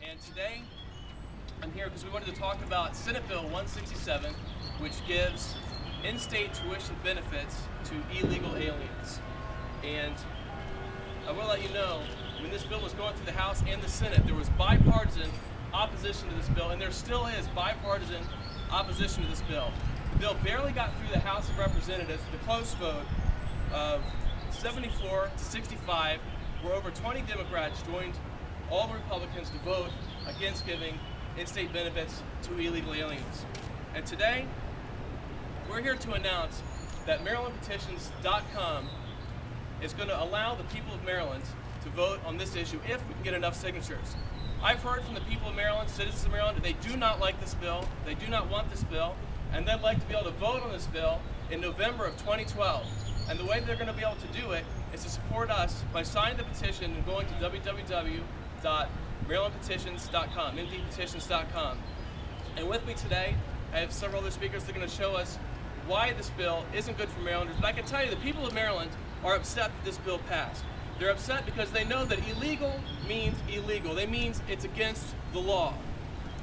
And today I'm here because we wanted to talk about Senate Bill 167, which gives in-state tuition benefits to illegal aliens. And I will let you know, when this bill was going through the House and the Senate, there was bipartisan opposition to this bill, and there still is bipartisan opposition to this bill. The bill barely got through the House of Representatives with a close vote of 74 to 65, where over 20 Democrats joined all Republicans to vote against giving in-state benefits to illegal aliens. And today, we're here to announce that MarylandPetitions.com is going to allow the people of Maryland to vote on this issue if we can get enough signatures. I've heard from the people of Maryland, citizens of Maryland, that they do not like this bill, they do not want this bill, and they'd like to be able to vote on this bill in November of 2012. And the way they're going to be able to do it is to support us by signing the petition and going to www.MarylandPetitions.com, mdpetitions.com. And with me today, I have several other speakers that are going to show us why this bill isn't good for Marylanders. But I can tell you, the people of Maryland are upset that this bill passed. They're upset because they know that illegal means illegal. That means it's against the law.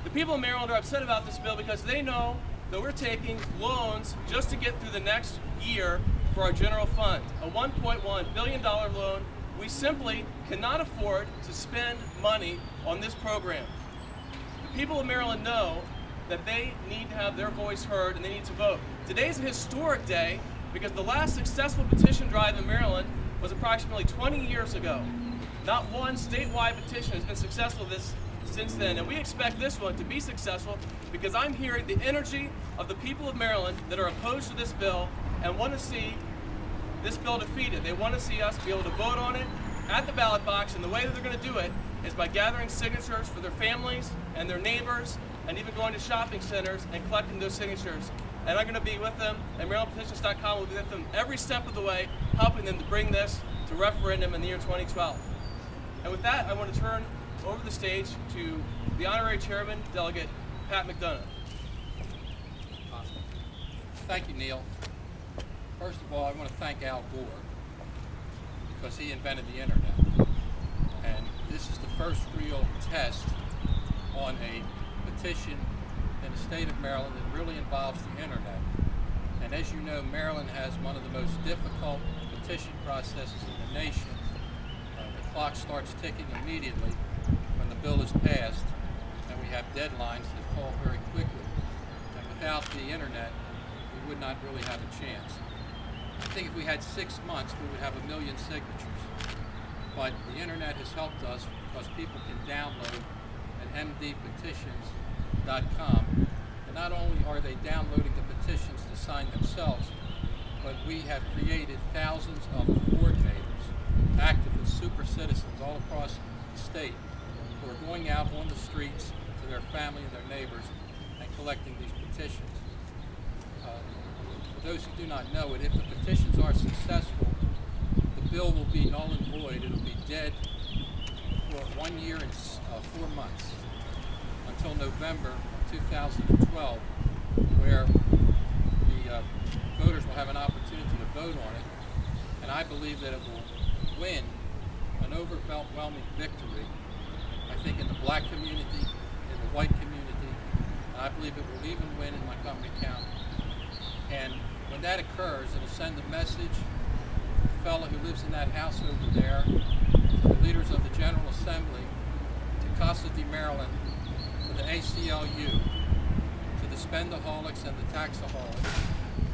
The people of Maryland are upset about this bill because they know that we're taking loans just to get through the next year for our general fund, a $1.1 billion loan. We simply cannot afford to spend money on this program. The people of Maryland know that they need to have their voice heard and they need to vote. Today's a historic day because the last successful petition drive in Maryland was approximately 20 years ago. Not one statewide petition has been successful since then, and we expect this one to be successful because I'm hearing the energy of the people of Maryland that are opposed to this bill and want to see this bill defeated. They want to see us be able to vote on it at the ballot box, and the way that they're going to do it is by gathering signatures for their families and their neighbors, and even going to shopping centers and collecting those signatures. And I'm going to be with them, and MarylandPetitions.com will be with them every step of the way, helping them to bring this to referendum in the year 2012. And with that, I want to turn over the stage to the Honorary Chairman, Delegate Pat McDonough. Thank you, Neil. First of all, I want to thank Al Gore because he invented the internet. And this is the first real test on a petition in the state of Maryland that really involves the internet. And as you know, Maryland has one of the most difficult petition processes in the nation. The clock starts ticking immediately when the bill is passed, and we have deadlines that fall very quickly. And without the internet, we would not really have a chance. I think if we had 6 months, we would have 1 million signatures. But the internet has helped us because people can download at mdpetitions.com. And not only are they downloading the petitions to sign themselves, but we have created thousands of coordinators, activists, super citizens all across the state who are going out on the streets to their family and their neighbors and collecting these petitions. For those who do not know it, if the petitions are successful, the bill will be null and void. It will be dead for 1 year and 4 months until November of 2012, where the voters will have an opportunity to vote on it. And I believe that it will win an overwhelming victory, I think, in the black community, in the white community, and I believe it will even win in Montgomery County. And when that occurs, it'll send a message to the fellow who lives in that house over there, to the leaders of the General Assembly, to Casa de Maryland, to the ACLU, to the spendaholics and the taxaholics,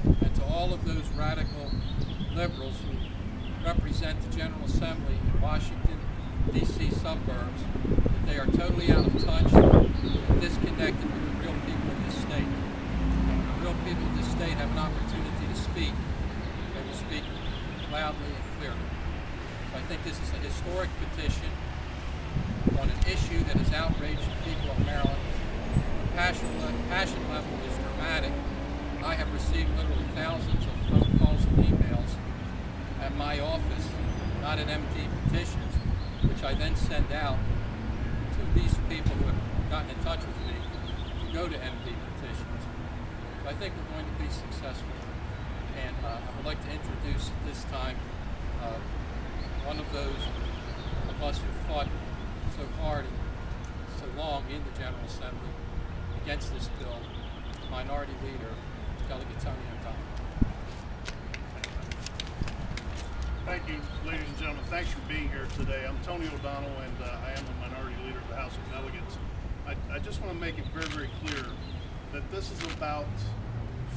and to all of those radical liberals who represent the General Assembly in Washington, D.C. suburbs, that they are totally out of touch and disconnected with the real people of this state. And when the real people of this state have an opportunity to speak, they will speak loudly and clearly. So I think this is a historic petition on an issue that has outraged the people of Maryland. The passion level is dramatic. I have received literally thousands of phone calls and emails at my office, not at MD Petitions, which I then send out to these people who have gotten in touch with me to go to MD Petitions. So I think we're going to be successful. And I would like to introduce at this time one of those of us who fought so hard in along in the General Assembly against this bill, Minority Leader, Delegate Tony McDonough. Thank you, ladies and gentlemen. Thanks for being here today. I'm Tony O'Donnell, and I am the Minority Leader of the House of Delegates. I just want to make it very, very clear that this is about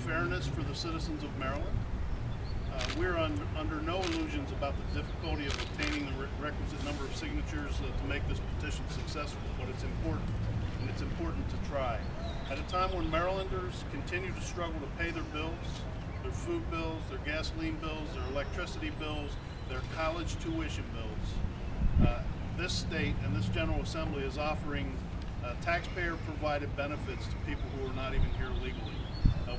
fairness for the citizens of Maryland. We're under no illusions about the difficulty of obtaining the requisite number of signatures to make this petition successful, but it's important, and it's important to try. At a time when Marylanders continue to struggle to pay their bills, their food bills, their gasoline bills, their electricity bills, their college tuition bills, this state and this General Assembly is offering taxpayer-provided benefits to people who are not even here legally.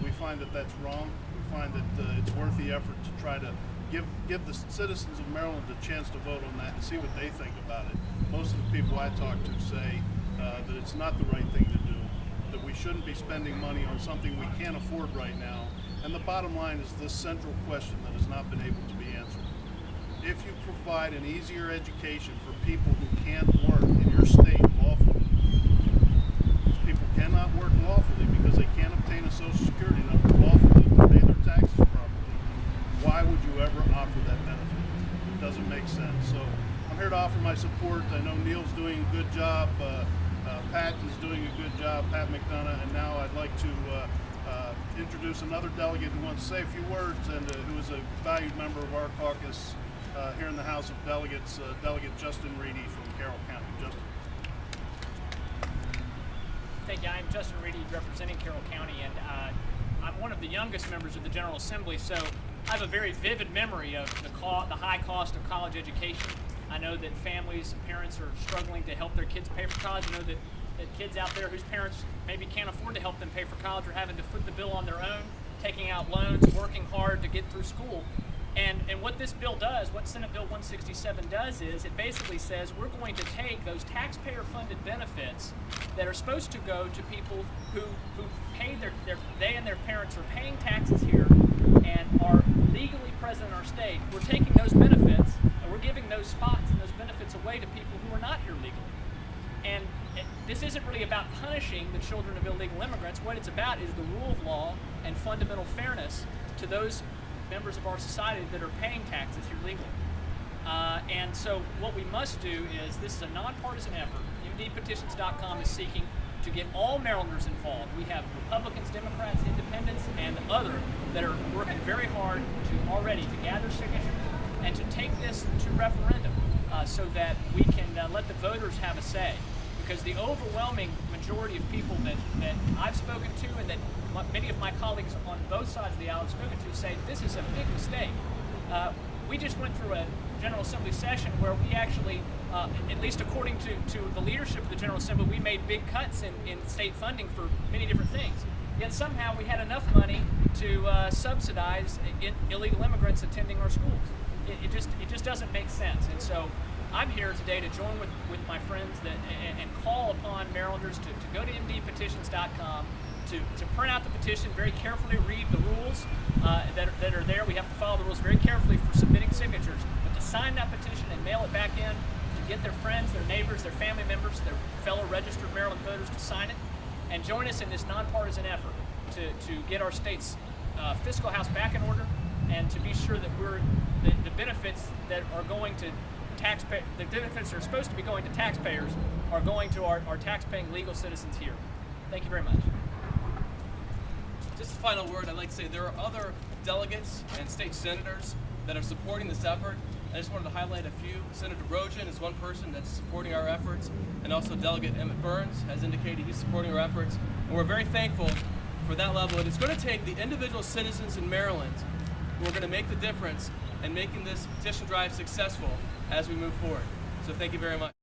We find that that's wrong. We find that it's worth the effort to try to give the citizens of Maryland a chance to vote on that and see what they think about it. Most of the people I talk to say that it's not the right thing to do, that we shouldn't be spending money on something we can't afford right now. And the bottom line is this central question that has not been able to be answered. If you provide an easier education for people who can't work in your state lawfully, people cannot work lawfully because they can't obtain a Social Security number lawfully to pay their taxes properly, why would you ever offer that benefit? It doesn't make sense. So I'm here to offer my support. I know Neil's doing a good job. Pat is doing a good job, Pat McDonough, and now I'd like to introduce another delegate who wants to say a few words and who is a valued member of our caucus here in the House of Delegates, Delegate Justin Reedy from Carroll County. Justin. Thank you. I'm Justin Reedy, representing Carroll County, and I'm one of the youngest members of the General Assembly, so I have a very vivid memory of the high cost of college education. I know that families and parents are struggling to help their kids pay for college. I know that kids out there whose parents maybe can't afford to help them pay for college are having to foot the bill on their own, taking out loans, working hard to get through school. And what this bill does, what Senate Bill 167 does is it basically says we're going to take those taxpayer-funded benefits that are supposed to go to people who pay they and their parents are paying taxes here and are legally present in our state. We're taking those benefits and we're giving those spots and those benefits away to people who are not here legally. And this isn't really about punishing the children of illegal immigrants. What it's about is the rule of law and fundamental fairness to those members of our society that are paying taxes here legally. And so what we must do is, this is a nonpartisan effort. MDPetitions.com is seeking to get all Marylanders involved. We have Republicans, Democrats, Independents, and other that are working very hard to gather signatures and to take this to referendum so that we can let the voters have a say. Because the overwhelming majority of people that I've spoken to and that many of my colleagues on both sides of the aisle have spoken to say this is a big mistake. We just went through a General Assembly session where we actually, at least according to the leadership of the General Assembly, we made big cuts in state funding for many different things. Yet somehow we had enough money to subsidize illegal immigrants attending our schools. It just doesn't make sense. And so I'm here today to join with my friends and call upon Marylanders to go to MDPetitions.com, to print out the petition, very carefully read the rules that are there. We have to follow the rules very carefully for submitting signatures, but to sign that petition and mail it back in, to get their friends, their neighbors, their family members, their fellow registered Maryland voters to sign it, and join us in this nonpartisan effort to get our state's fiscal house back in order and to be sure that the benefits that are going to the benefits that are supposed to be going to taxpayers are going to our tax-paying legal citizens here. Thank you very much. Just a final word, I'd like to say there are other delegates and state senators that are supporting this effort. I just wanted to highlight a few. Senator Rojan is one person that's supporting our efforts, and also Delegate Emmett Burns has indicated he's supporting our efforts. And we're very thankful for that level. And it's going to take the individual citizens in Maryland who are going to make the difference in making this petition drive successful as we move forward. So thank you very much.